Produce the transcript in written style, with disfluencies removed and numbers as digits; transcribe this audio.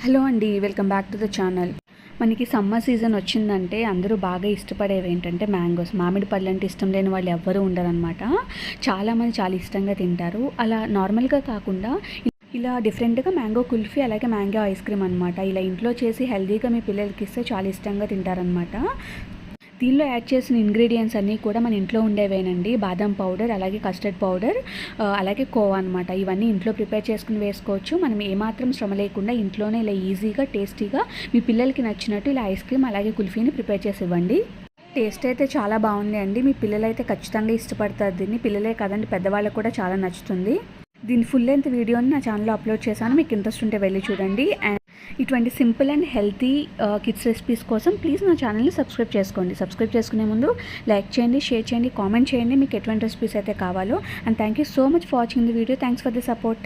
Hello అండి, welcome back to the channel. మనకి summer season వచ్చిందంటే అందరూ బాగా ఇష్టపడేవి ఏంటంటే మ్యాంగోస్. మామిడి పళ్ళు అంటే ఇష్టం లేని వాళ్ళు ఎవ్వరూ ఉండరనమాట. చాలామంది చాలా ఇష్టంగా తింటారు. అలా నార్మల్గా కాకుండా ఇలా డిఫరెంట్గా మ్యాంగో కుల్ఫీ, అలాగే మ్యాంగో ఐస్ క్రీమ్ అనమాట. ఇలా ఇంట్లో చేసి హెల్తీగా మీ పిల్లలకి ఇస్తే చాలా ఇష్టంగా తింటారనమాట. దీనిలో యాడ్ చేసిన ఇంగ్రీడియంట్స్ అన్నీ కూడా మన ఇంట్లో ఉండేవేనండి. బాదం పౌడర్, అలాగే కస్టర్డ్ పౌడర్, అలాగే కోవా అనమాట. ఇవన్నీ ఇంట్లో ప్రిపేర్ చేసుకుని వేసుకోవచ్చు. మనం ఏమాత్రం శ్రమ లేకుండా ఇంట్లోనే ఇలా ఈజీగా టేస్టీగా మీ పిల్లలకి నచ్చినట్టు ఇలా ఐస్ క్రీమ్ అలాగే కుల్ఫీని ప్రిపేర్ చేసి ఇవ్వండి. టేస్ట్ అయితే చాలా బాగుంది అండి. మీ పిల్లలైతే ఖచ్చితంగా ఇష్టపడతారు దీన్ని. పిల్లలే కాదండి, పెద్దవాళ్ళకు కూడా చాలా నచ్చుతుంది. దీని ఫుల్ లెంత్ వీడియోని నా ఛానల్లో అప్లోడ్ చేశాను. మీకు ఇంట్రెస్ట్ ఉంటే వెళ్ళి చూడండి. అండ్ ఇటువంటి simple and healthy kids recipes కోసం ప్లీజ్ నా ఛానల్ని సబ్స్క్రైబ్ చేసుకోండి. సబ్స్క్రైబ్ చేసుకునే ముందు లైక్ చేయండి, షేర్ చేయండి, కామెంట్ చేయండి మీకు ఎటువంటి రెసిపీస్ అయితే కావాలో. And thank you so much for watching the video. Thanks for the support.